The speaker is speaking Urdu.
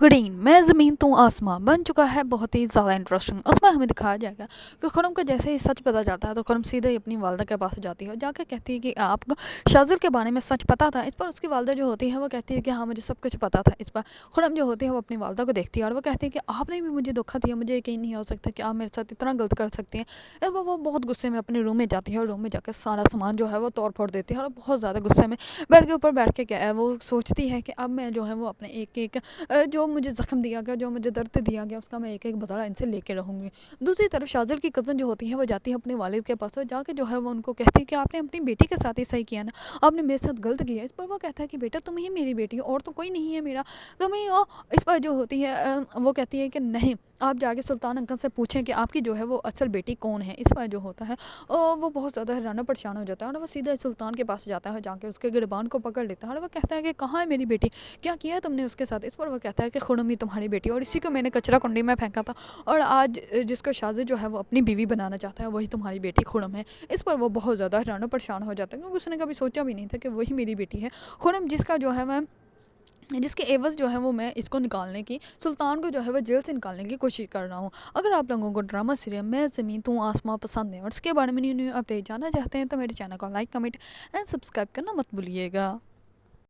گڈین میں زمین تو آسمان بن چکا ہے بہت ہی زیادہ انٹرسٹنگ. اس میں ہمیں دکھایا جائے گا کہ خرم کو جیسے ہی سچ پتا جاتا ہے تو خرم سیدھے ہی اپنی والدہ کے پاس جاتی ہے اور جا کے کہتی ہے کہ آپ کو شازل کے بارے میں سچ پتا تھا. اس پر اس کی والدہ جو ہوتی ہے وہ کہتی ہے کہ ہاں مجھے سب کچھ پتا تھا. اس پر خرم جو ہوتی ہے وہ اپنی والدہ کو دیکھتی ہے اور وہ کہتی ہے کہ آپ نے بھی مجھے دھوکا دیا, مجھے یقین نہیں ہو سکتا کہ آپ میرے ساتھ اتنا غلط کر سکتی ہیں. اس پر وہ بہت غصے میں اپنے روم میں جاتی ہے اور روم میں جا کے سارا سامان جو ہے وہ توڑ پھوڑ دیتی ہے اور بہت زیادہ غصے میں بیڈ کے اوپر بیٹھ کے کیا ہے وہ سوچتی ہے کہ اب میں جو ہے وہ اپنے ایک ایک جو مجھے زخم دیا گیا, جو مجھے درد دیا گیا, اس کا میں ایک ایک بدلہ ان سے لے کے رہوں گی. دوسری طرف شازل کی کزن جو ہوتی ہے وہ جاتی ہے اپنے والد کے پاس اور جا کے جو ہے وہ ان کو کہتی ہے کہ آپ نے اپنی بیٹی کے ساتھ ہی صحیح کیا نا, آپ نے میرے ساتھ غلط کیا. اس پر وہ کہتا ہے کہ بیٹا تم ہی میری بیٹی ہو اور تو کوئی نہیں ہے میرا, تم ہی ہو. اس پر جو ہوتی ہے وہ کہتی ہے کہ نہیں, آپ جا کے سلطان انکل سے پوچھیں کہ آپ کی جو ہے وہ اصل بیٹی کون ہے. اس پر جو ہوتا ہے وہ بہت زیادہ حیران و پریشان ہو جاتا ہے اور وہ سیدھا سلطان کے پاس جاتا ہے, جا کے اس کے گربان کو پکڑ لیتا ہے اور وہ کہتا ہے کہ کہاں ہے میری بیٹی, کیا کیا ہے تم نے اس کے ساتھ. اس پر وہ کہتا ہے کہ خرم ہی تمہاری بیٹی اور اسی کو میں نے کچرا کنڈی میں پھینکا تھا اور آج جس کو شازل جو ہے وہ اپنی بیوی بنانا چاہتا ہے وہی تمہاری بیٹی خرم ہے. اس پر وہ بہت زیادہ حیران و پریشان ہو جاتا ہے کیونکہ اس نے کبھی سوچا بھی نہیں تھا کہ وہی میری بیٹی ہے خرم, جس کا جو ہے میں جس کے عوض جو ہے وہ میں اس کو نکالنے کی, سلطان کو جو ہے وہ جیل سے نکالنے کی کوشش کر رہا ہوں. اگر آپ لوگوں کو ڈرامہ سیریل میں زمین تو آسمان پسند ہے اور اس کے بارے میں نیو اپڈیٹ جاننا چاہتے ہیں تو میرے چینل کو لائک, کمنٹ اینڈ سبسکرائب کرنا مت بھولیے گا.